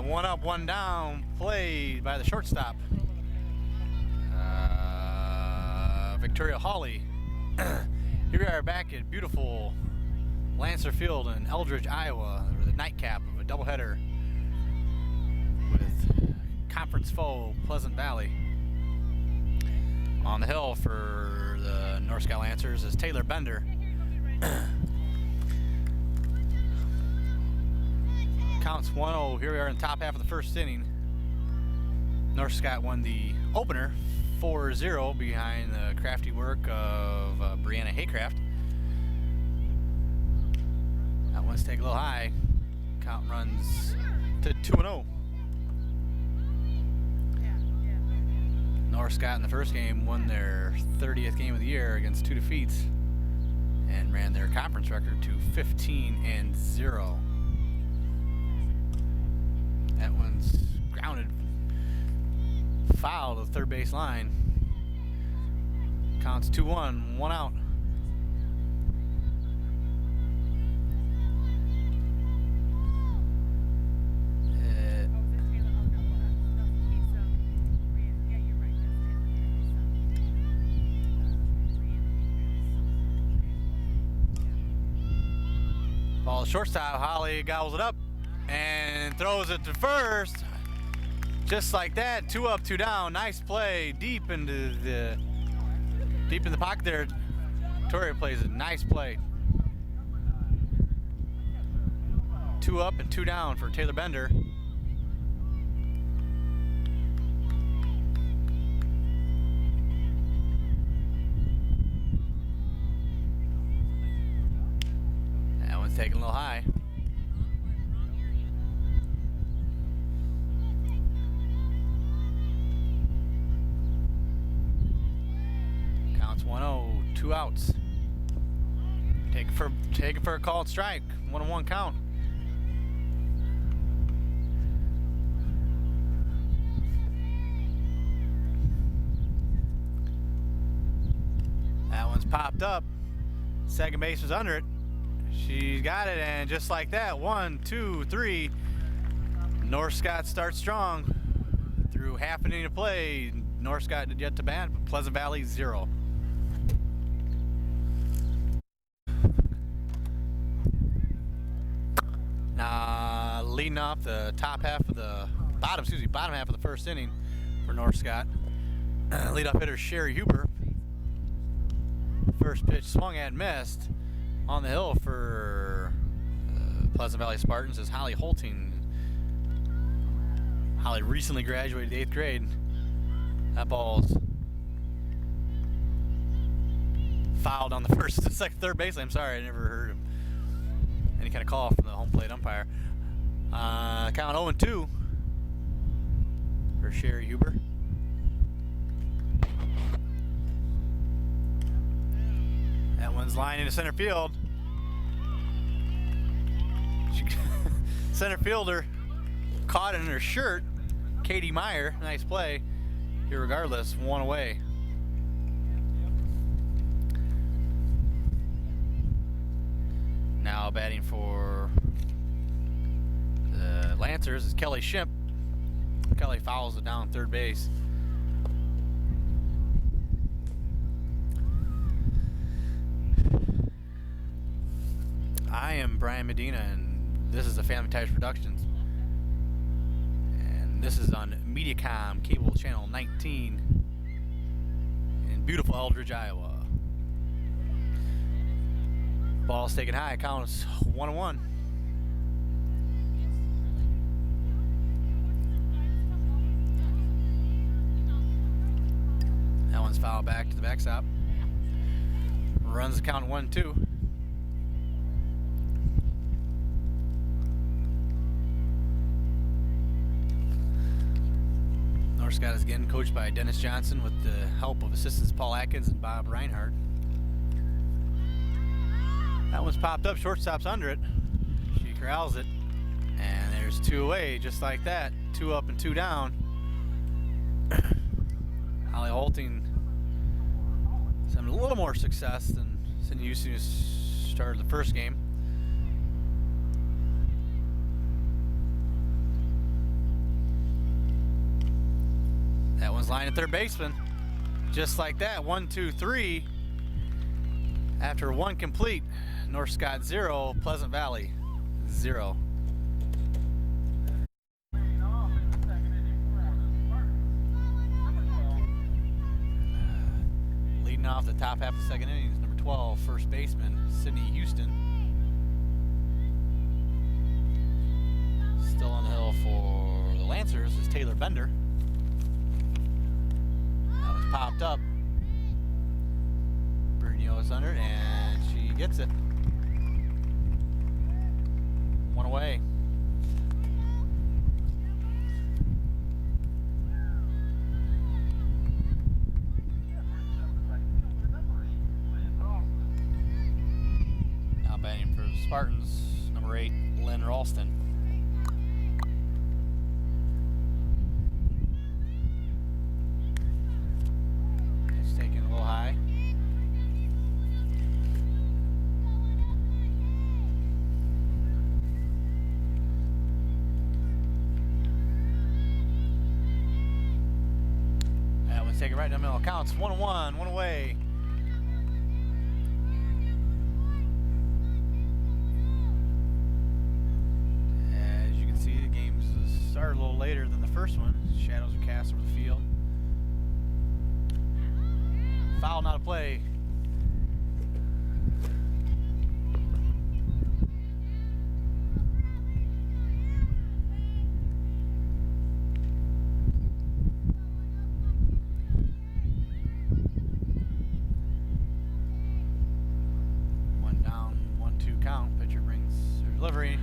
One up, one down, played by the shortstop, Victoria Hawley. Here we are back at beautiful Lancer Field in Eldredge, Iowa, for the nightcap of a doubleheader with conference foe Pleasant Valley. On the hill for the North Sky Lancers is Taylor Bender. Counts 1-0. Here we are in the top half of the first inning. North Scott won the opener 4-0 behind the crafty work of Brianna Haycraft. That one's taken a little high. Count runs to 2-0. North Scott in the first game won their 30th game of the year against 2 defeats and ran their conference record to 15-0. That one's grounded, foul to the third base line. Counts 2-1, one out. Ball shortstop, Holly gobbles it up and throws it to first. Just like that, 2 up, 2 down. Nice play deep in the pocket there. Victoria plays a nice play. 2 up and 2 down for Taylor Bender. That one's taking a little high. Counts 1-0, 2 outs. Take it for a called strike. 1-1 count. That one's popped up. Second base was under it. She's got it, and just like that, 1, 2, 3. North Scott starts strong. Through half an inning of play, North Scott did yet to bat, but Pleasant Valley 0. Now leading off the bottom half of the first inning for North Scott. Leadoff hitter Sherry Huber. First pitch swung at, missed. On the hill for Pleasant Valley Spartans is Holly Holting. Holly recently graduated 8th grade. That ball's fouled on the third baseline. I'm sorry, I never heard of any kind of call from the home plate umpire. Count 0-2 for Sherry Huber. That one's lined into center field. Center fielder caught it in her shirt. Katie Meyer, nice play. Irregardless, 1 away. Now batting for the Lancers is Kelly Shimp. Kelly fouls it down third base. I am Brian Medina, and this is the Family Ties Productions. And this is on Mediacom Cable Channel 19 in beautiful Eldredge, Iowa. Ball's taken high, counts 1-1. That one's fouled back to the backstop. Runs the count 1-2. North Scott is again coached by Dennis Johnson with the help of assistants Paul Atkins and Bob Reinhardt. That one's popped up, shortstop's under it. She corrals it, and there's 2 away, just like that. 2 up and 2 down. Holly Holting is having a little more success than Cindy Houston, who started the first game. was lined at third baseman. Just like that, 1, 2, 3. After one complete, North Scott 0, Pleasant Valley 0. Leading off the top half of the second inning is number 12, first baseman, Sidney Houston. Still on the hill for the Lancers is Taylor Bender. That was popped up. Bernio is under it, and she gets it. One away. Now batting for the Spartans, number 8, Lynn Ralston. It's taken a little high. Take it right down the middle. Counts 1-1, one away. As you can see, the game's started a little later than the first one. Shadows are cast over the field. Foul, not a play. Delivery,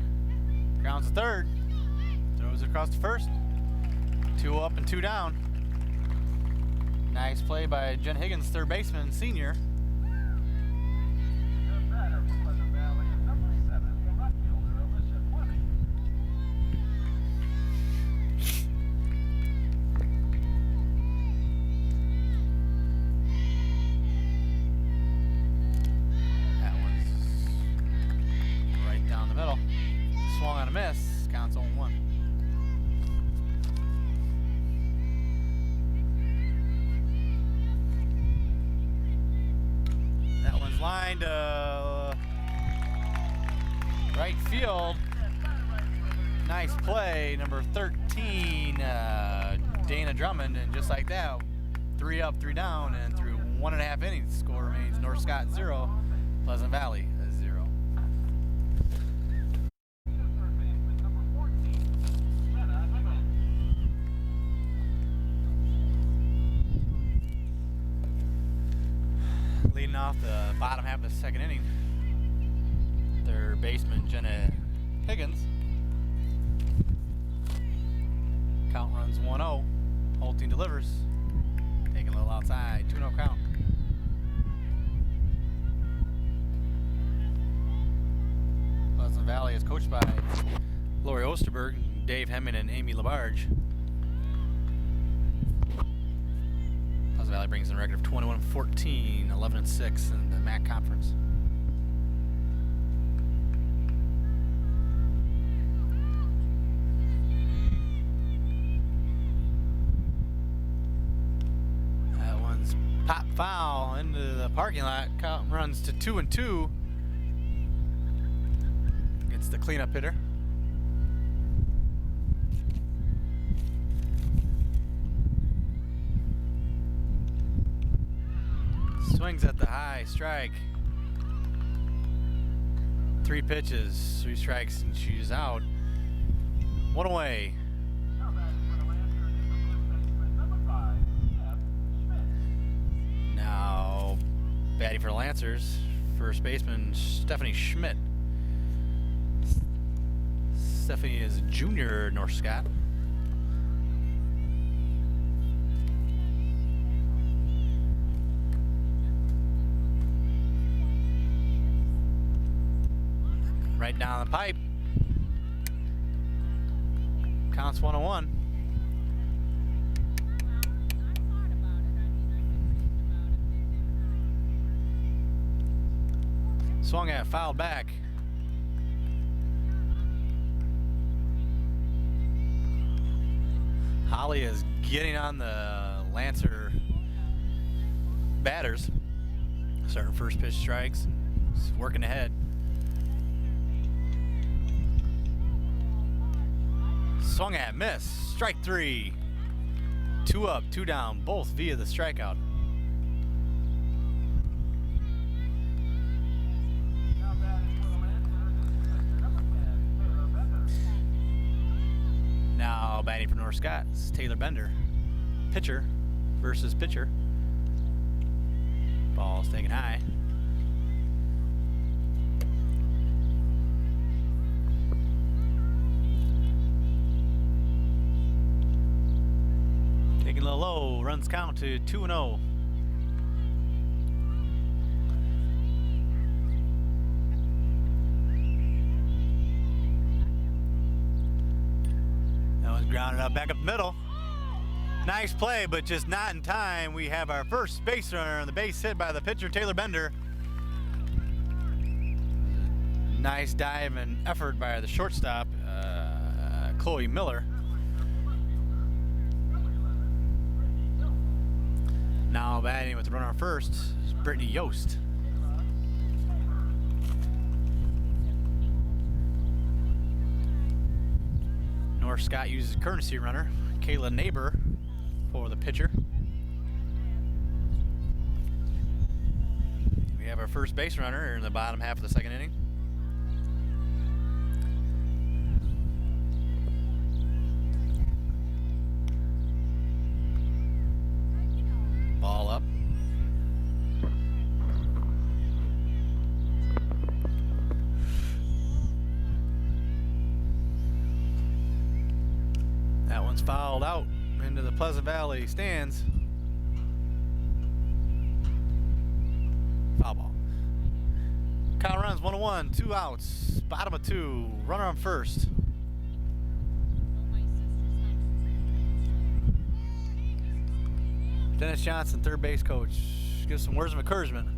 grounds to third, throws it across to first, 2 up and 2 down. Nice play by Jen Higgins, third baseman, senior. Swung on a miss, counts 0-1. That one's lined right field. Nice play, number 13, Dana Drummond, and just like that, 3 up, 3 down, and through 1.5 innings, score remains North Scott 0, Pleasant Valley 0. Leading off the bottom half of the second inning, third baseman Jenna Higgins. Count runs 1-0. Whole team delivers. Taking a little outside. 2-0 count. Pleasant Valley is coached by Lori Osterberg, Dave Hemming, and Amy Labarge. Pleasant Valley brings in a record of 21-14, 11-6 in the MAC conference. That one's pop foul into the parking lot. Count runs to 2-2. Gets the cleanup hitter. Swings at the high strike. 3 pitches, 3 strikes, and she's out. 1 away. Now batting for the Lancers, first baseman Stephanie Schmidt. Stephanie is a junior North Scott. Right down the pipe. Counts 1-1. Swung at, fouled back. Holly is getting on the Lancer batters. Starting first pitch strikes. Just working ahead. Swung at, miss. Strike 3. 2 up, 2 down, both via the strikeout. Now batting for North Scott is Taylor Bender. Pitcher versus pitcher. Ball's taken high. Taking a little low, runs count to 2-0. That was grounded out back up the middle. Nice play, but just not in time. We have our first base runner on the base hit by the pitcher, Taylor Bender. Nice dive and effort by the shortstop, Chloe Miller. Now batting with the runner on first is Brittany Yost. North Scott uses courtesy runner, Kayla Neighbor, for the pitcher. We have our first base runner in the bottom half of the second inning. Ball up. That one's fouled out into the Pleasant Valley stands. Foul ball. Count runs 1-1, 2 outs, bottom of 2, runner on first. Dennis Johnson, third base coach, gives some words of encouragement.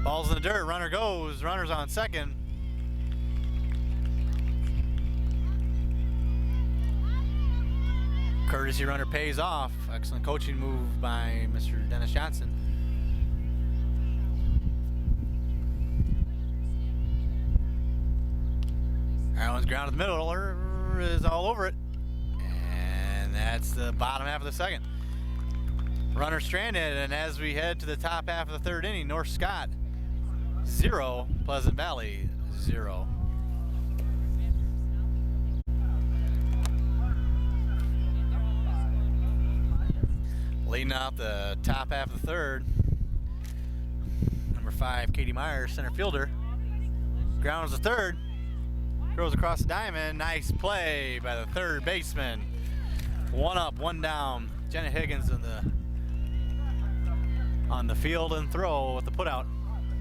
Ball's in the dirt, runner goes, runner's on second. Courtesy runner pays off. Excellent coaching move by Mr. Dennis Johnson. That one's ground in the middle, is all over it. And that's the bottom half of the second. Runner stranded, and as we head to the top half of the third inning, North Scott 0, Pleasant Valley 0. Leading out the top half of the third, number 5, Katie Myers, center fielder. Grounds the third, throws across the diamond. Nice play by the third baseman. 1 up, 1 down. Jenna Higgins on the field and throw with the putout.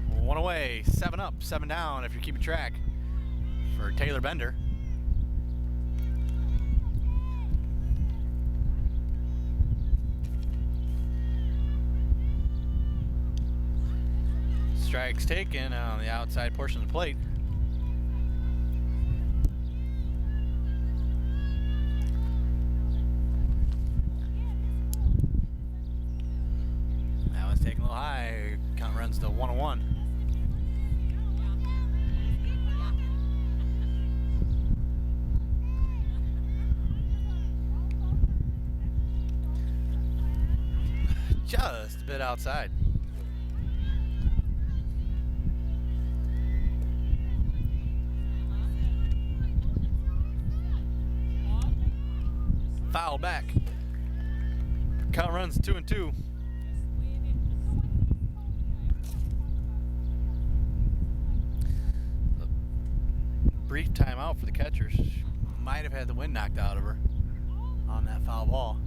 1 away, 7 up, 7 down if you're keeping track for Taylor Bender. Strikes taken on the outside portion of the plate. That one's taken a little high. Count runs to 1-1. Just a bit outside. Foul back. Count runs 2-2. A brief timeout for the catchers. Might have had the wind knocked out of her on that foul ball.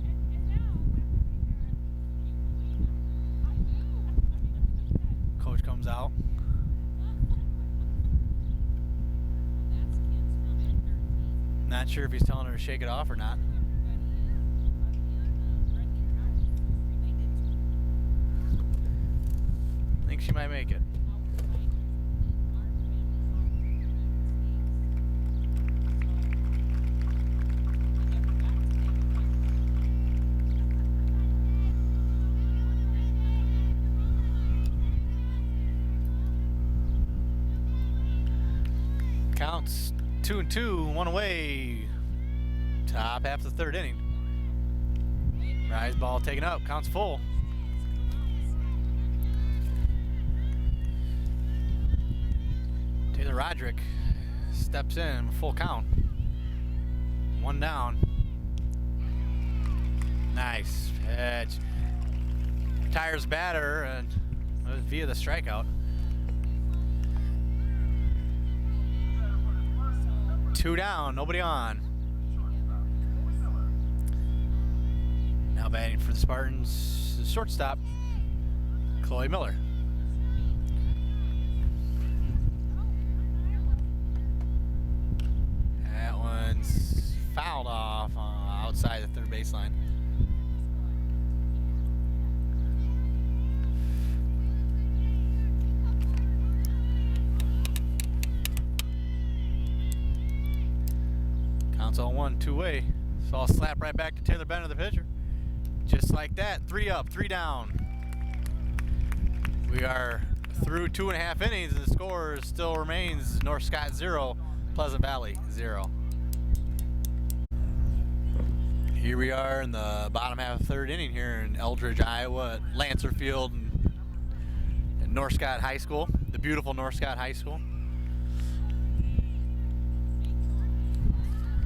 Coach comes out. Not sure if he's telling her to shake it off or not. I think she might make it. Counts 2-2, one away. Top half of the third inning. Rise ball taken up, counts full. Taylor Roderick steps in, full count. One down. Nice pitch. Tires batter and via the strikeout. 2 down, nobody on. Now batting for the Spartans, shortstop, Chloe Miller. That one's fouled off outside the third baseline. Counts all 1, 2-way. Saw a slap right back to Taylor Bennett, the pitcher. Just like that, 3 up, 3 down. We are through 2.5 innings, and the score still remains North Scott 0, Pleasant Valley 0. Here we are in the bottom half of the third inning here in Eldredge, Iowa, at Lancer Field and North Scott High School, the beautiful North Scott High School.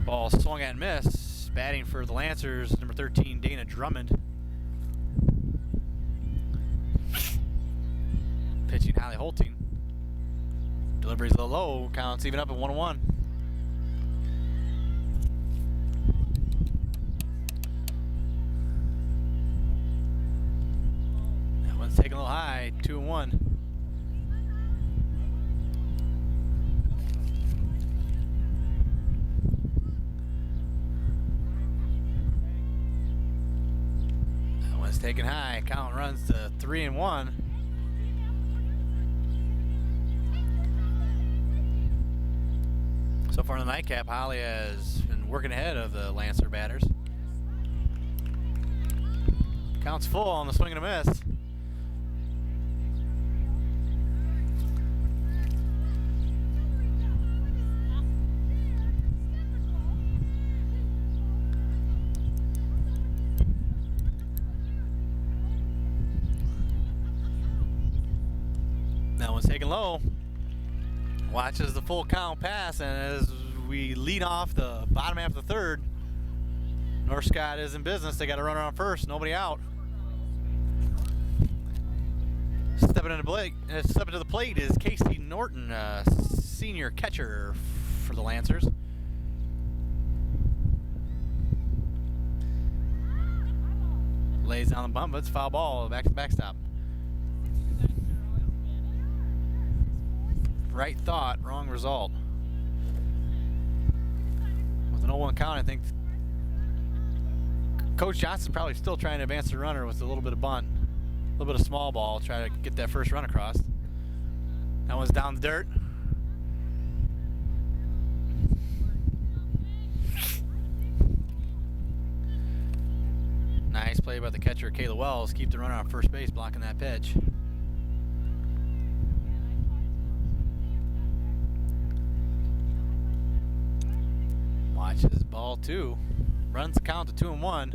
Ball swung and missed. Batting for the Lancers, number 13, Dana Drummond. Pitching, Holly Holting. Delivery's a little low, counts even up at 1-1. That one's taking a little high, 2-1. Taken high, count runs to 3-1. So far in the nightcap, Holly has been working ahead of the Lancer batters. Counts full on the swing and a miss. That one's taken low. Watches the full count pass, and as we lead off the bottom half of the third, North Scott is in business. They got a runner on first, nobody out. Stepping to the plate is Casey Norton, senior catcher for the Lancers. Lays down the bump, but it's foul ball, back to the backstop. Right thought, wrong result. With an 0-1 count, I think Coach Johnson probably still trying to advance the runner with a little bit of bunt, a little bit of small ball, try to get that first run across. That one's down the dirt. Nice play by the catcher, Kayla Wells. Keep the runner on first base, blocking that pitch. Watches ball 2. Runs the count to 2-1.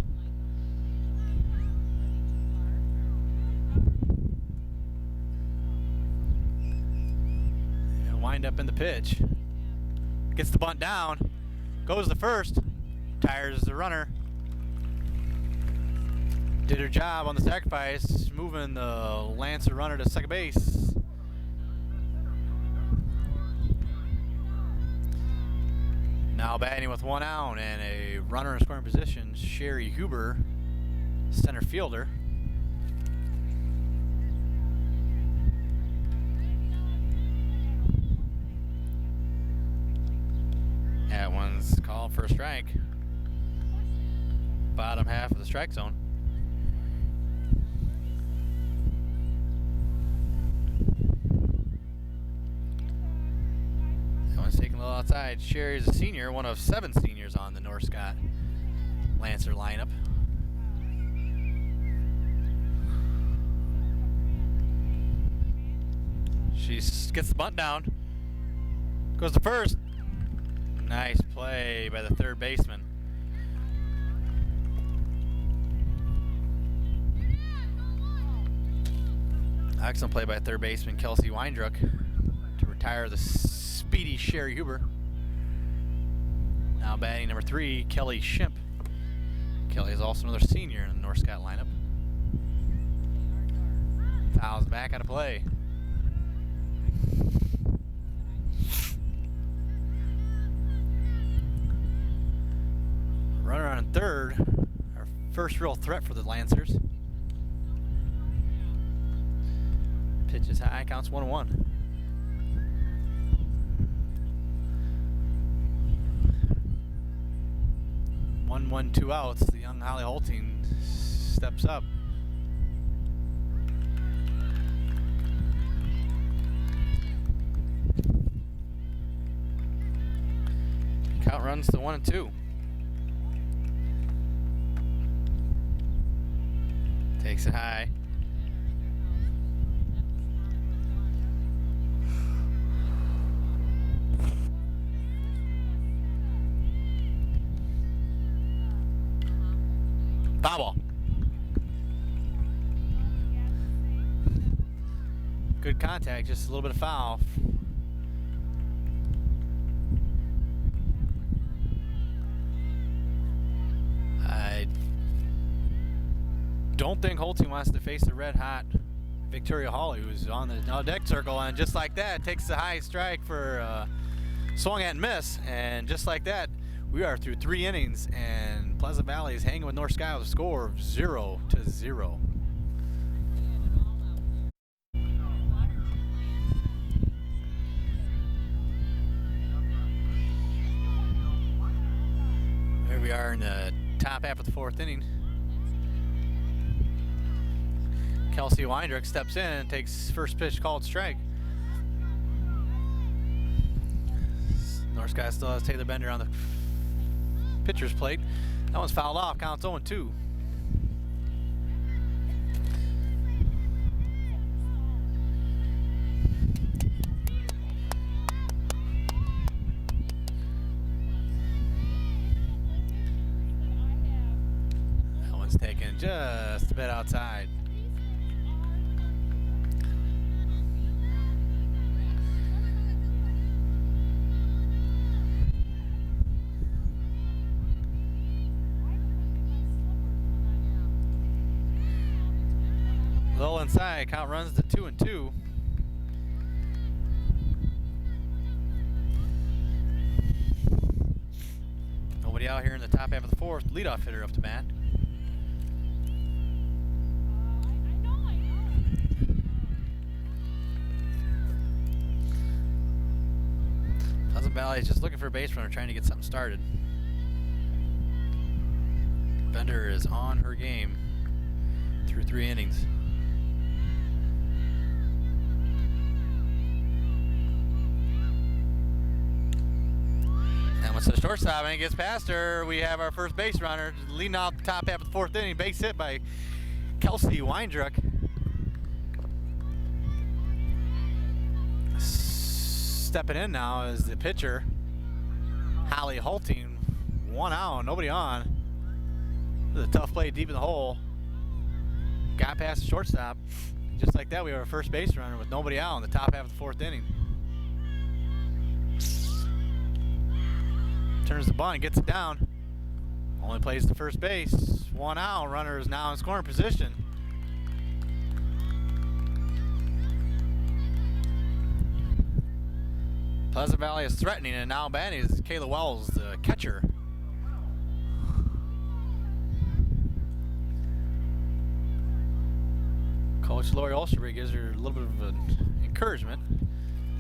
And wind up in the pitch. Gets the bunt down. Goes to first. Tires the runner. Did her job on the sacrifice, moving the Lancer runner to second base. Now batting with 1 out and a runner in scoring position, Sherry Huber, center fielder. That one's called for a strike. Bottom half of the strike zone. Taking a little outside. Sherry is a senior, one of 7 seniors on the North Scott Lancer lineup. She gets the bunt down. Goes to first. Nice play by the third baseman. Excellent play by third baseman Kelsey Weindruck to retire the speedy Sherry Huber. Now batting number 3, Kelly Shimp. Kelly is also another senior in the North Scott lineup. Fouls back out of play. Runner on third, our first real threat for the Lancers. Pitch is high, counts 1-1. One, 2 outs. The young Holly Holting steps up. Count runs to 1-2. Takes it high. Foul ball. Good contact, just a little bit of foul. I don't think Holting wants to face the red-hot Victoria Hawley, who's on the deck circle, and just like that, takes the high strike for swung at and miss, and just like that, we are through 3 innings, and Pleasant Valley is hanging with North Scott with a score of 0-0. Here we are in the top half of the 4th inning. Kelsey Weindruck steps in and takes first pitch called strike. North Scott still has Taylor Bender on the pitcher's plate. That one's fouled off, counts 0-2. That one's taken just a bit outside. Low inside, count runs to 2-2. Nobody out here in the top half of the 4th. Leadoff hitter up to bat. Pleasant Valley is just looking for a base runner, trying to get something started. Bender is on her game through 3 innings. To the shortstop, and it gets past her. We have our first base runner leading off the top half of the 4th inning. Base hit by Kelsey Weindruck. Stepping in now is the pitcher, Holly Holting. 1 out, nobody on. This is a tough play deep in the hole. Got past the shortstop. Just like that, we have our first base runner with nobody out in the top half of the 4th inning. Turns the bunt, gets it down. Only plays to first base. 1 out. Runner is now in scoring position. Pleasant Valley is threatening, and now batting is Kayla Wells, the catcher. Coach Lori Olsterberg gives her a little bit of an encouragement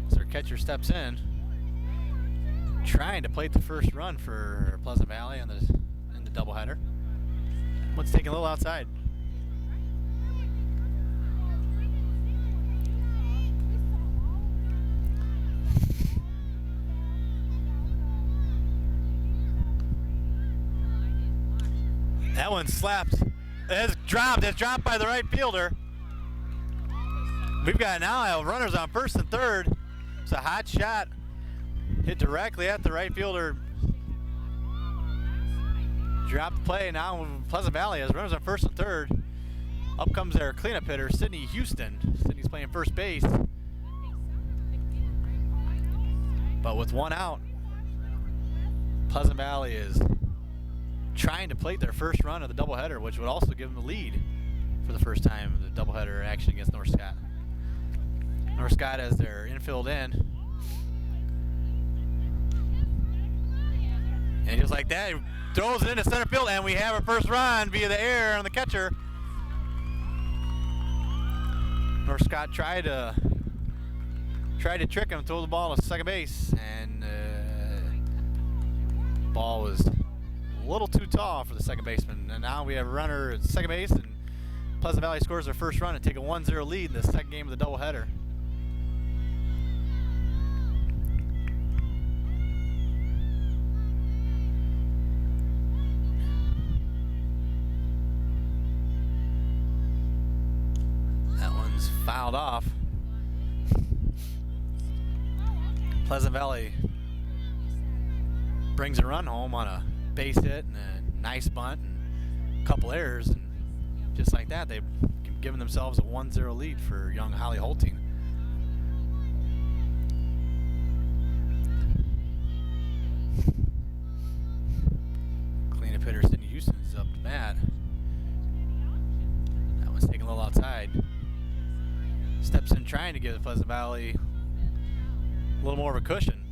as her catcher steps in, trying to plate the first run for Pleasant Valley in the doubleheader. One's taking a little outside. That one slapped. It's dropped. It's dropped by the right fielder. We've got now runners on first and third. It's a hot shot hit directly at the right fielder. Drop the play. Now Pleasant Valley has runners on first and third. Up comes their cleanup hitter, Sydney Houston. Sydney's playing first base. But with one out, Pleasant Valley is trying to plate their first run of the doubleheader, which would also give them the lead for the first time in the doubleheader action against North Scott. North Scott has their infield in. And just like that, he throws it into center field, and we have our first run via the air on the catcher. North Scott tried to trick him, throw the ball to second base, and ball was a little too tall for the second baseman. And now we have a runner at second base, and Pleasant Valley scores their first run and take a 1-0 lead in the second game of the doubleheader. That one's fouled off. Pleasant Valley brings a run home on a base hit and a nice bunt and a couple errors, and just like that, they've given themselves a 1-0 lead for young Holly Holting. Cleanup hitter Sydney Houston is up to bat. That one's taking a little outside. Steps in trying to give the Pleasant Valley a little more of a cushion.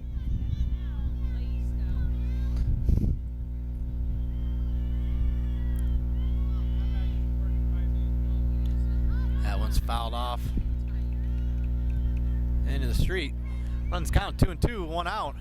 That one's fouled off into the street. Runs count 2-2, one out.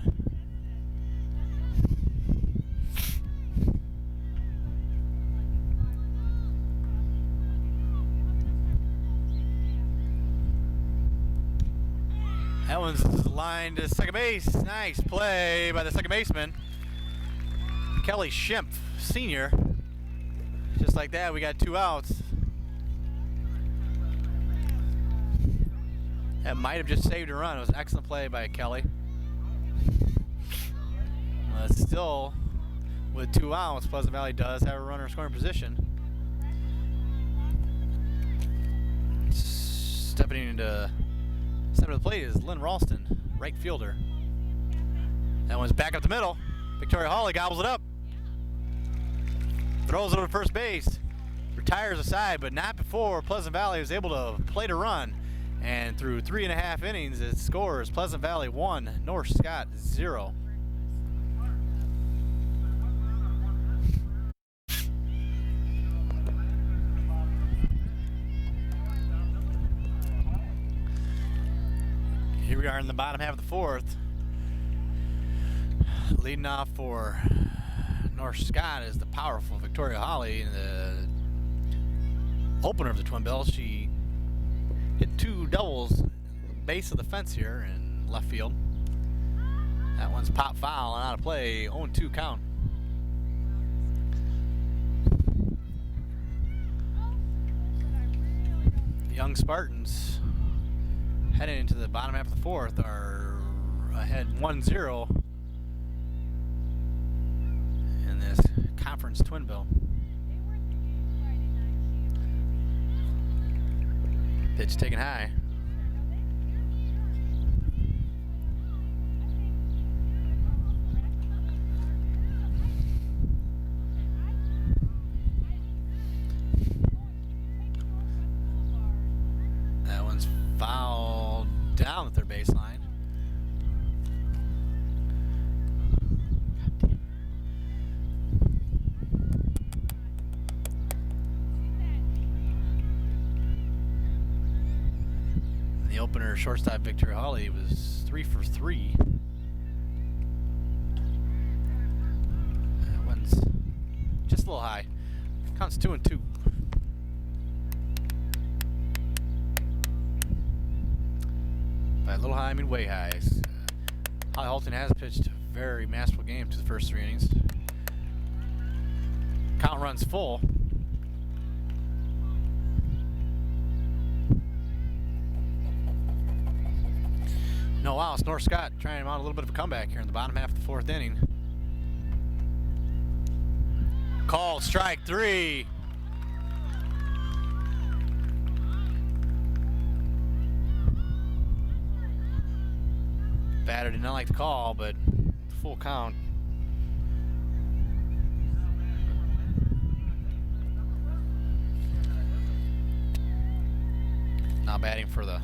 That one's lined to second base. Nice play by the second baseman, Kelly Schimpf, senior. Just like that, we got 2 outs. That might have just saved a run. It was an excellent play by Kelly. Still, with 2 outs, Pleasant Valley does have a runner in scoring position. Stepping into center of the plate is Lynn Ralston, right fielder. That one's back up the middle. Victoria Hawley gobbles it up. Throws it over to first base. Retires aside, but not before Pleasant Valley was able to plate a run. And through 3.5 innings, it scores Pleasant Valley 1, North Scott 0. Here we are in the bottom half of the fourth. Leading off for North Scott is the powerful Victoria Hawley. In the opener of the Twin Bills, she hit 2 doubles base of the fence here in left field. That one's pop foul and out of play, 0-2 count. The young Spartans heading into the bottom half of the fourth are ahead 1-0 in this conference twin bill. Pitch taken high. That one's fouled down at their baseline. The opener shortstop Victoria Hawley was 3 for 3. That one's just a little high. Counts 2-2. By a little high, I mean way high. Holly Holton has pitched a very masterful game to the first 3 innings. Count runs full. No outs. North Scott trying to mount a little bit of a comeback here in the bottom half of the fourth inning. Called strike 3. Batter did not like the call, but full count. Now batting for the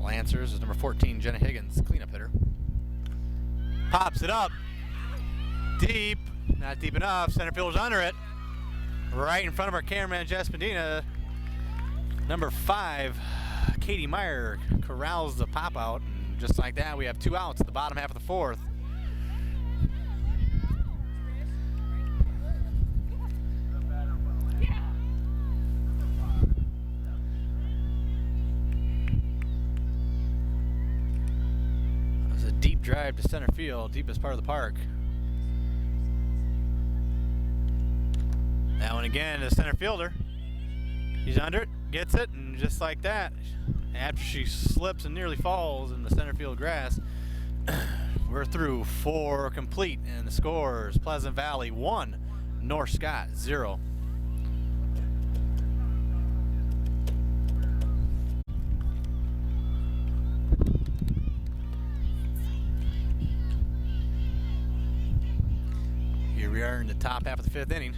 Lancers is number 14, Jenna Higgins, cleanup hitter. Pops it up. Deep. Not deep enough. Center fielder's under it. Right in front of our cameraman, Jess Medina. Number 5, Katie Meyer, corrals the pop out. And just like that, we have 2 outs at the bottom half of the fourth. Deep drive to center field, deepest part of the park. That one again to the center fielder. He's under it, gets it, and just like that, after she slips and nearly falls in the center field grass, we're through 4 complete, and the scores: Pleasant Valley 1, North Scott 0. Here we are in the top half of the 5th inning.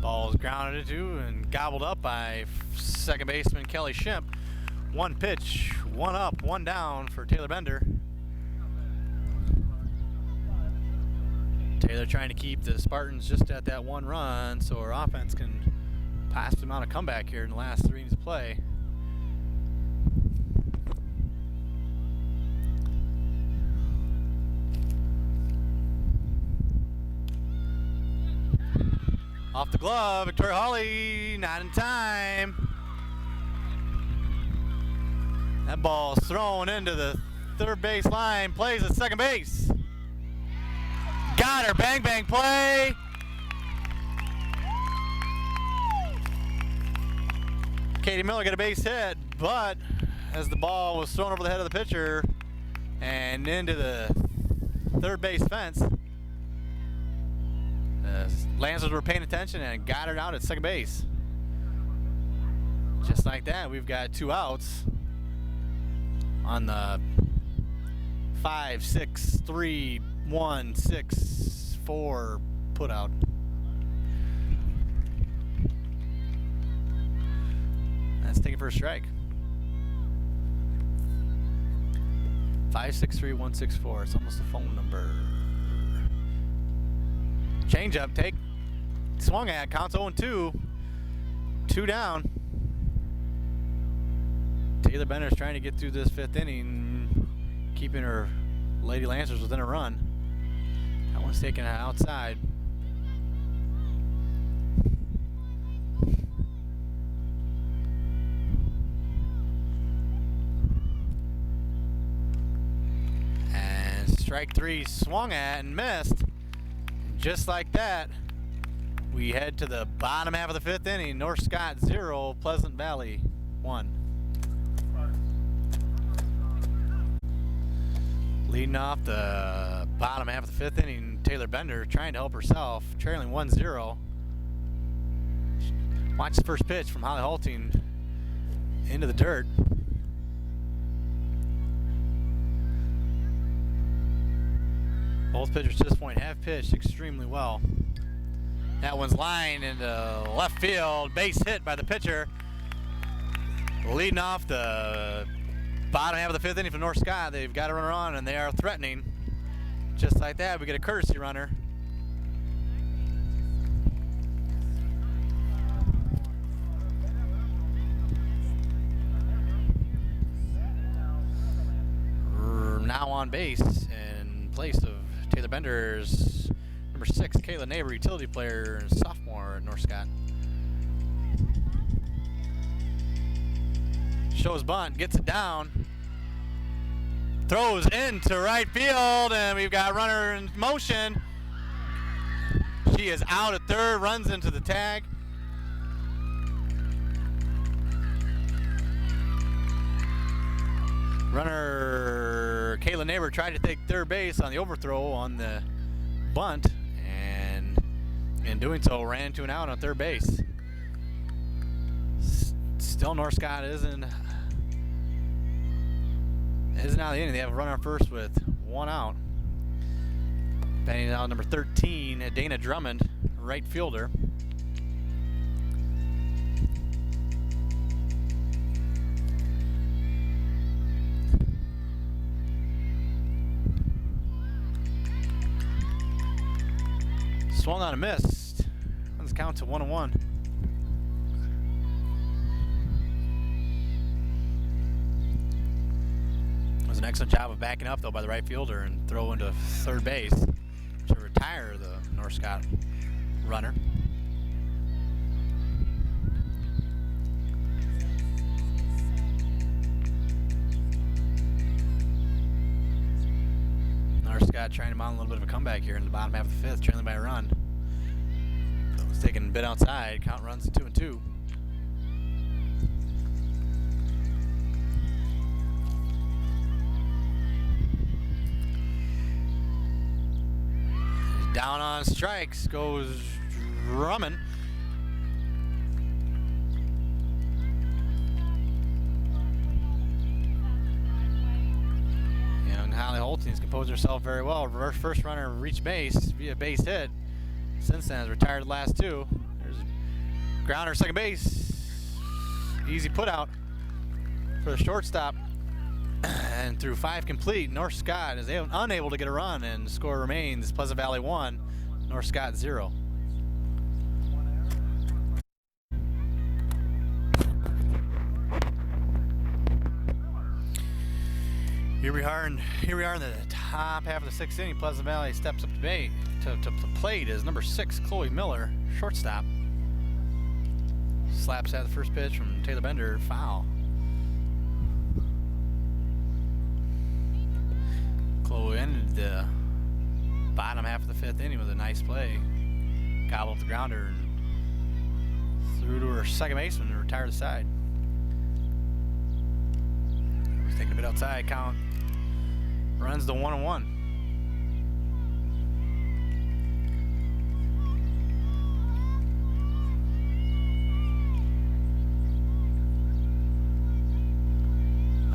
Ball is grounded into and gobbled up by second baseman Kelly Shimp. 1 pitch, 1 up, 1 down for Taylor Bender. Taylor trying to keep the Spartans just at that 1 run so our offense can possibly mount a comeback here in the last 3 innings of play. Off the glove, Victoria Hawley, not in time. That ball's thrown into the third base line, plays at second base. Got her, bang, bang play. Katie Miller got a base hit, but as the ball was thrown over the head of the pitcher and into the third base fence, Lancers were paying attention and got her out at second base. Just like that, we've got 2 outs on the 5, 6, 3, 1, 6, 4 put out. That's taken for a strike. 563-164. It's almost a phone number. Change up, take, swung at, counts 0-2, 2 down. Taylor Bender's trying to get through this 5th inning, keeping her Lady Lancers within a run. That one's taken outside. And strike 3 swung at and missed. Just like that, we head to the bottom half of the 5th inning. North Scott 0, Pleasant Valley 1. Leading off the bottom half of the 5th inning, Taylor Bender trying to help herself, trailing 1-0. Watch the first pitch from Holly Halting into the dirt. Both pitchers to this point have pitched extremely well. That one's lined into left field, base hit by the pitcher. Leading off the bottom half of the 5th inning for North Scott. They've got a runner on and they are threatening. Just like that, we get a courtesy runner. Now on base in place of Taylor Bender's number 6, Kayla Neighbor, utility player and sophomore at North Scott. Shows bunt, gets it down, throws into right field, and we've got a runner in motion. She is out at third, runs into the tag. Runner Caitlin Neighbor tried to take third base on the overthrow on the bunt, and in doing so ran into an out on third base. Still North Scott isn't out of the inning. They have a runner on first with one out. Batting out number 13, Dana Drummond, right fielder. Swung on and missed. Runs count to 1-1. It was an excellent job of backing up though by the right fielder and throw into third base to retire the North Scott runner. North Scott trying to mount a little bit of a comeback here in the bottom half of the fifth, trailing by a run. It's taking a bit outside. Count runs to 2-2. Down on strikes goes Drummond. Young Holly Holton's composed herself very well. Reverse first runner reached base via base hit. Since then has retired the last two. There's a grounder, second base. Easy put out for the shortstop. And through 5 complete, North Scott is unable to get a run, and the score remains Pleasant Valley 1, North Scott 0. Here we are in the top half of the 6th inning. Pleasant Valley steps up to plate as number 6, Chloe Miller, shortstop. Slaps at the first pitch from Taylor Bender, foul. Chloe ended the bottom half of the 5th inning with a nice play. Gobbled the grounder and threw to her second baseman and retired the side. Was taking a bit outside. Count runs to 1-1.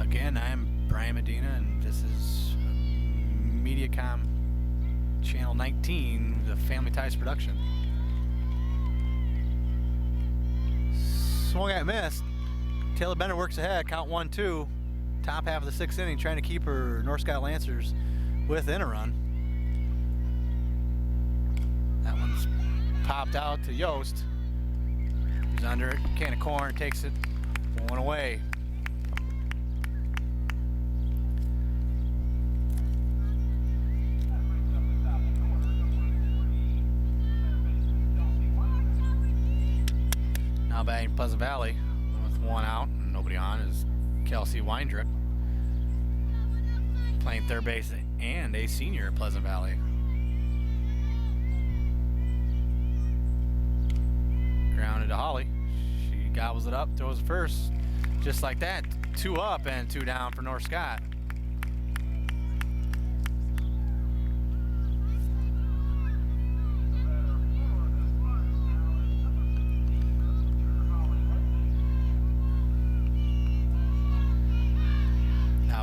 Again, I'm Brian Medina, and this is Mediacom Channel 19, the Family Ties production. Swung at, missed. Taylor Bender works ahead, count 1-2. Top half of the 6th inning, trying to keep her North Scott Lancers within a run. That one's popped out to Yost. He's under it, can of corn, takes it, one away. Now batting Pleasant Valley with one out and nobody on is Kelsey Weindrich, playing third base and a senior at Pleasant Valley. Grounded to Holly. She gobbles it up, throws it first. Just like that, 2 up and 2 down for North Scott.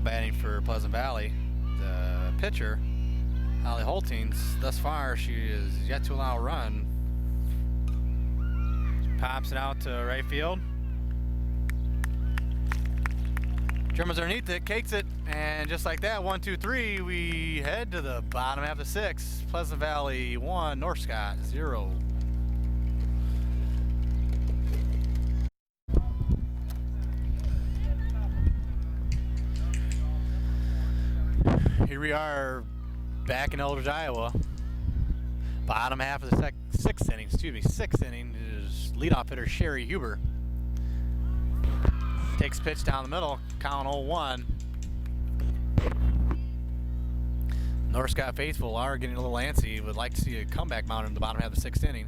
Batting for Pleasant Valley, the pitcher, Holly Holtings. Thus far, she is yet to allow a run. She pops it out to right field. Drummond's underneath it, cakes it, and just like that, 1, 2, 3, we head to the bottom half of the 6th. Pleasant Valley 1, North Scott 0. Here we are back in Eldredge, Iowa. Bottom half of the 6th inning, sixth inning is leadoff hitter Sherry Huber. Takes pitch down the middle, count 0-1. North Scott faithful are getting a little antsy, would like to see a comeback mounted in the bottom half of the 6th inning.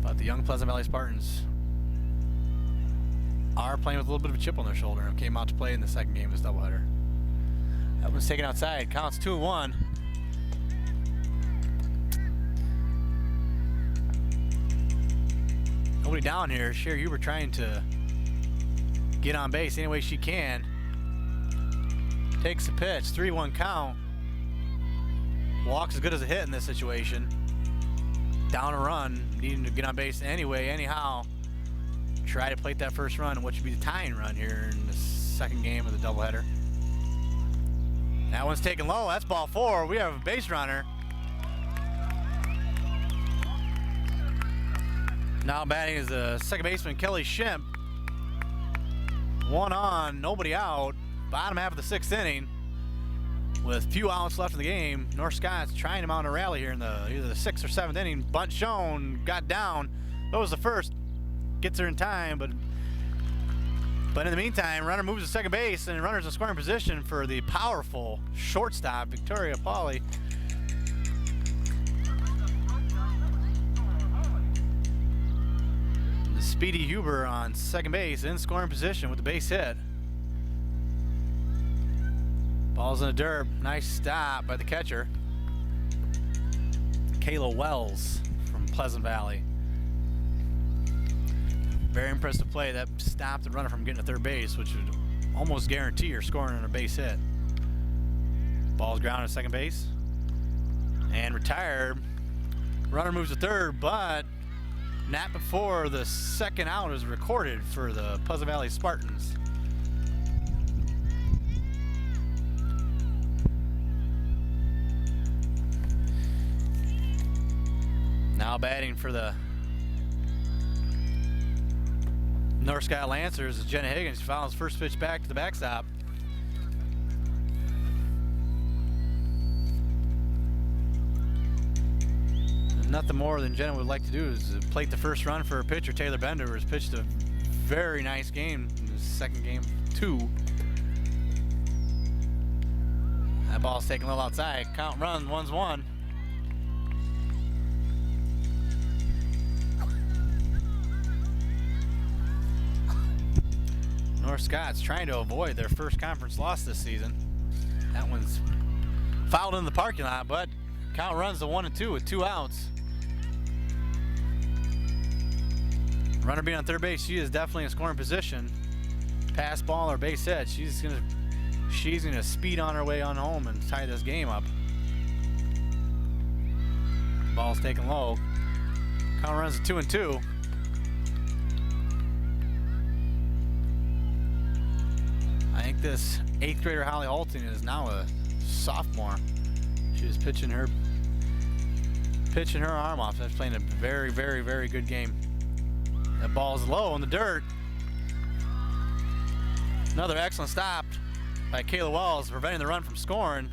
But But the young Pleasant Valley Spartans are playing with a little bit of a chip on their shoulder and came out to play in the second game of this doubleheader. That one's taken outside. Counts 2-1. Nobody down here. Sherry Huber trying to get on base any way she can. Takes the pitch. 3-1 count. Walks as good as a hit in this situation. Down a run. Needing to get on base anyway, anyhow. Try to plate that first run, which would be the tying run here in the second game of the doubleheader. That one's taken low. That's ball 4. We have a base runner. Now batting is the second baseman, Kelly Shimp. 1 on, nobody out. Bottom half of the 6th inning. With few outs left in the game, North Scott's trying to mount a rally here in either the 6th or 7th inning. Bunt shown, got down. That was the first. Gets her in time, but in the meantime, runner moves to second base, and runner's in scoring position for the powerful shortstop, Victoria Pauly. The speedy Huber on second base in scoring position with the base hit. Ball's in the dirt. Nice stop by the catcher, Kayla Wells from Pleasant Valley. Very impressive play. That stopped the runner from getting to third base, which would almost guarantee her scoring on a base hit. Ball's grounded at second base and retired. Runner moves to third, but not before the second out is recorded for the Pleasant Valley Spartans. Now batting for the North Scott Lancers is Jenna Higgins. She fouls first pitch back to the backstop. Nothing more than Jenna would like to do is plate the first run for her pitcher, Taylor Bender, who has pitched a very nice game in the second game, 2. That ball's taken a little outside. Count run, 1-1. North Scott's trying to avoid their first conference loss this season. That one's fouled in the parking lot, but count runs to 1-2 with 2 outs. Runner being on third base, she is definitely in scoring position. Pass ball or base hit, she's gonna speed on her way on home and tie this game up. Ball's taken low. Count runs to 2-2. I think this 8th grader Holly Holting is now a sophomore. She was pitching her arm off. That's playing a very, very, very good game. That ball's low in the dirt. Another excellent stop by Kayla Wells, preventing the run from scoring.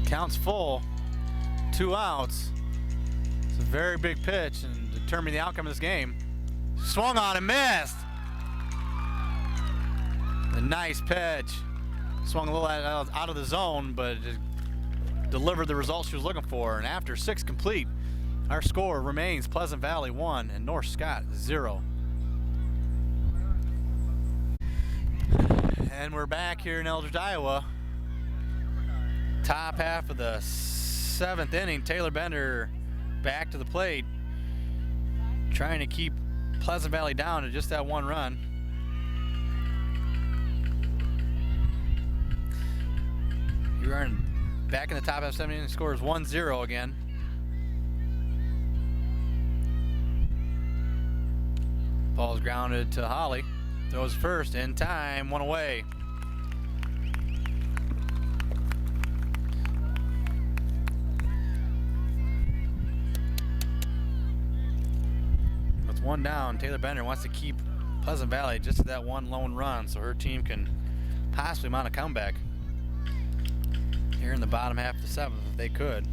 Counts full, 2 outs. It's a very big pitch and determining the outcome of this game. Swung on and missed. A nice pitch. Swung a little out of the zone, but it delivered the results she was looking for. And after 6 complete, our score remains Pleasant Valley 1 and North Scott 0. And we're back here in Eldredge, Iowa. Top half of the 7th inning. Taylor Bender back to the plate, trying to keep Pleasant Valley down to just that 1 run. You are back in the top half of 7th inning. Scores 1-0 again. Ball's grounded to Holly. Throws first in time, 1 away. With 1 down, Taylor Bender wants to keep Pleasant Valley just to that 1 lone run so her team can possibly mount a comeback here in the bottom half of the 7th if they could.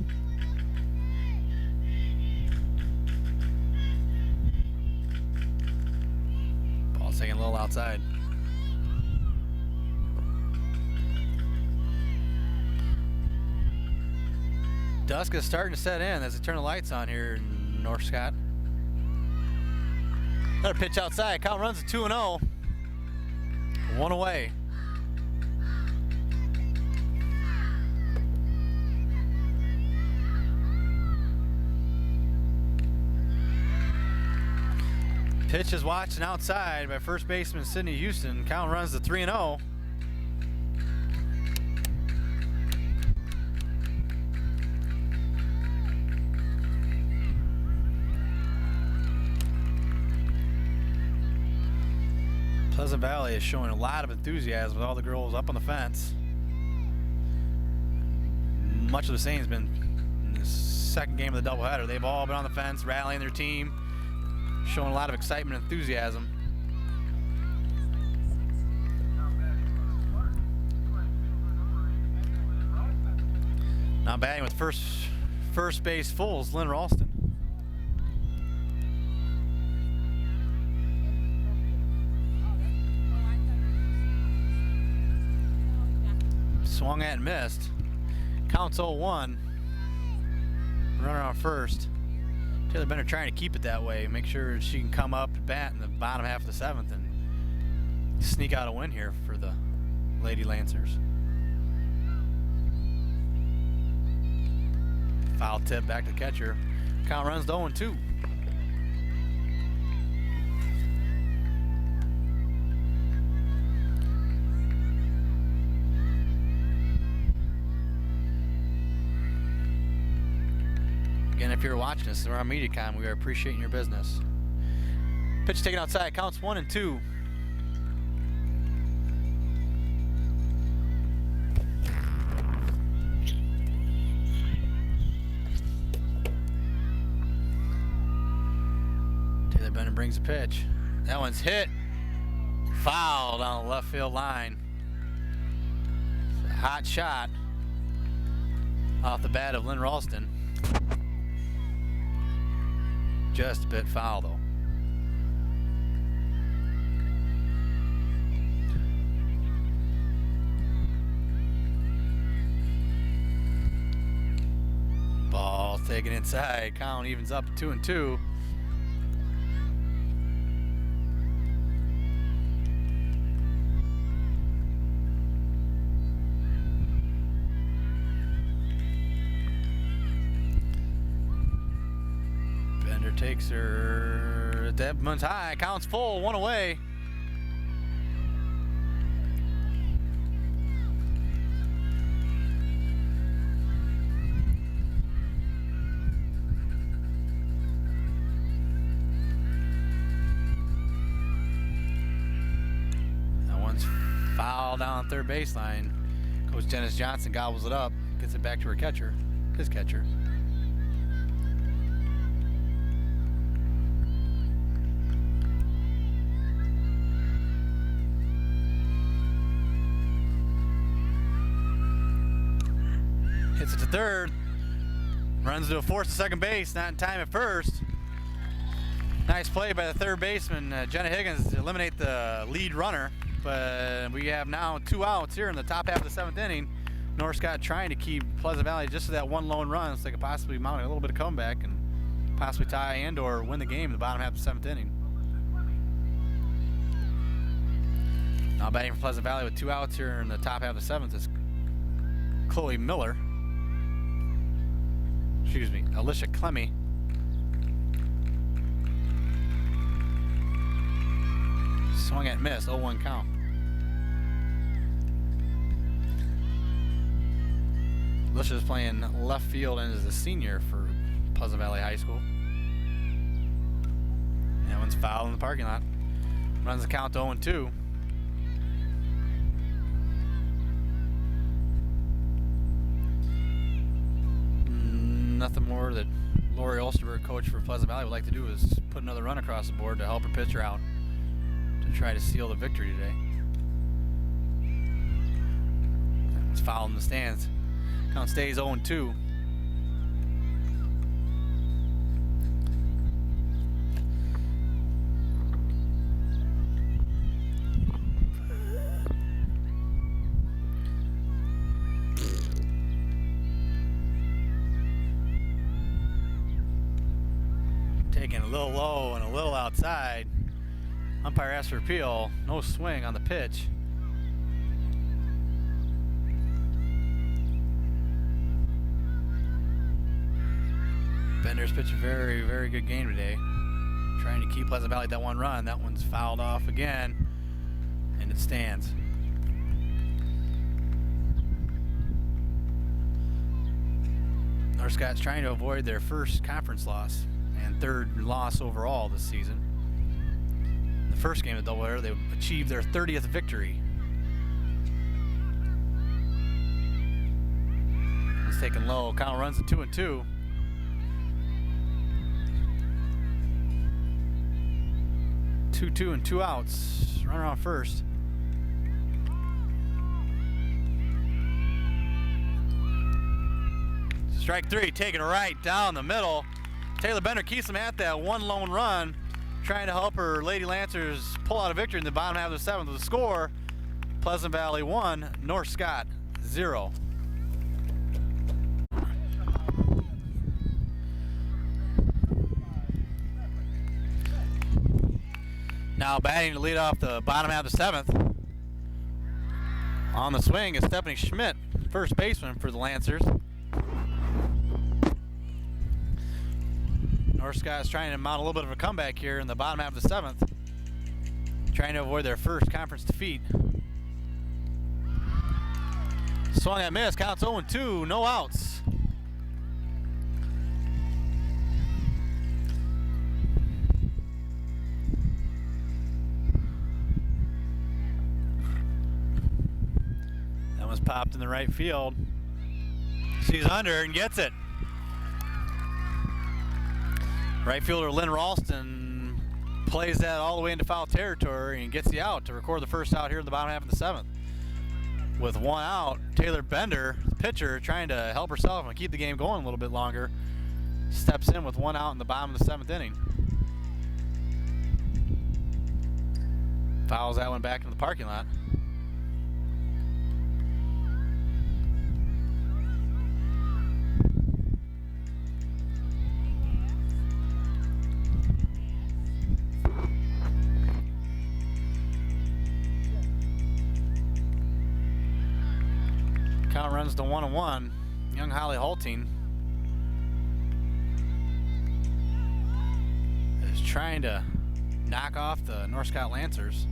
Ball's taking a little outside. Dusk is starting to set in as they turn the lights on here in North Scott. Another pitch outside. Count runs to 2-0. One away. Pitch is watching outside by first baseman Sidney Houston. Count runs to 3-0. Pleasant Valley is showing a lot of enthusiasm with all the girls up on the fence. Much of the same has been in the second game of the doubleheader. They've all been on the fence, rallying their team, showing a lot of excitement and enthusiasm. Now batting with first base full is Lynn Ralston. Swung at and missed. Counts 0-1. Runner on first. Taylor Bender trying to keep it that way. Make sure she can come up and bat in the bottom half of the seventh and sneak out a win here for the Lady Lancers. Foul tip back to the catcher. Count runs to 0-2. Again, if you're watching this around MediaCom, we are appreciating your business. Pitch taken outside, counts 1-2. Taylor Bender brings the pitch. That one's hit. Foul down the left field line. It's a hot shot off the bat of Lynn Ralston. Just a bit foul though. Ball taken inside. Count evens up to 2-2. Takes her. Devmon's high. Counts full. One away. That one's foul down third baseline. Coach Dennis Johnson gobbles it up. Gets it back to her catcher. His catcher. Hits it to third. Runs to a fourth to second base. Not in time at first. Nice play by the third baseman, Jenna Higgins, to eliminate the lead runner. But we have now 2 outs here in the top half of the seventh inning. North Scott trying to keep Pleasant Valley just to that one lone run so they could possibly mount a little bit of comeback and possibly tie and or win the game in the bottom half of the seventh inning. Now batting for Pleasant Valley with 2 outs here in the top half of the seventh is Chloe Miller. Excuse me, Alicia Clemmy. Swung at miss, 0-1 count. Alicia's playing left field and is a senior for Pleasant Valley High School. That one's foul in the parking lot. Runs the count to 0-2. Nothing more that Lori Olsterberg, coach for Pleasant Valley, would like to do is put another run across the board to help her pitcher out to try to seal the victory today. It's foul in the stands. Count stays 0-2. Taking a little low and a little outside. Umpire asks for appeal. No swing on the pitch. Bender's pitched a very, very good game today. Trying to keep Pleasant Valley that one run. That one's fouled off again, and it stands. North Scott's trying to avoid their first conference loss and third loss overall this season. The first game of the doubleheader, they achieved their 30th victory. It's taken low. Count runs at 2-2. Two and 2 outs. Runner on first. Strike 3, taking right down the middle. Taylor Bender keeps them at that one lone run, trying to help her Lady Lancers pull out a victory in the bottom half of the seventh with a score. Pleasant Valley 1, North Scott 0. Now batting to lead off the bottom half of the seventh. On the swing is Stephanie Schmidt, first baseman for the Lancers. North Scott is trying to mount a little bit of a comeback here in the bottom half of the seventh, trying to avoid their first conference defeat. Swung and miss, counts 0-2, no outs. That one's popped in the right field. She's under and gets it. Right fielder Lynn Ralston plays that all the way into foul territory and gets the out to record the first out here in the bottom half of the seventh. With one out, Taylor Bender, pitcher, trying to help herself and keep the game going a little bit longer, steps in with one out in the bottom of the seventh inning. Fouls that one back into the parking lot. Count runs to 1-1. Young Holly Halting is trying to knock off the North Scott Lancers.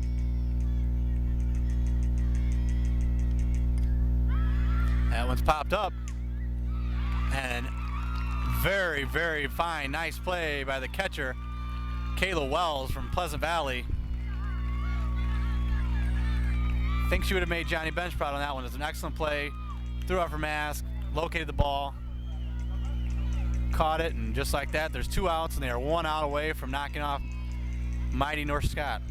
That one's popped up. And very, very fine, nice play by the catcher, Kayla Wells from Pleasant Valley. I think she would have made Johnny Bench proud on that one. It's an excellent play. Threw off her mask, located the ball, caught it, and just like that, there's 2 outs, and they are 1 out away from knocking off mighty North Scott.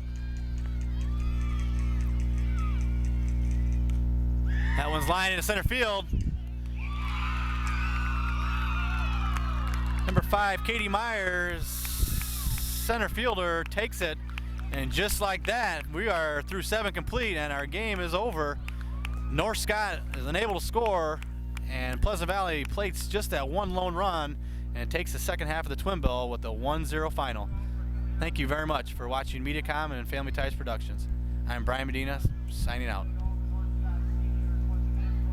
That one's lined into center field. Number 5, Katie Myers, center fielder, takes it, and just like that, we are through 7 complete, and our game is over. North Scott is unable to score, and Pleasant Valley plates just that one lone run and takes the second half of the twin bill with a 1-0 final. Thank you very much for watching MediaCom and Family Ties Productions. I'm Brian Medina, signing out.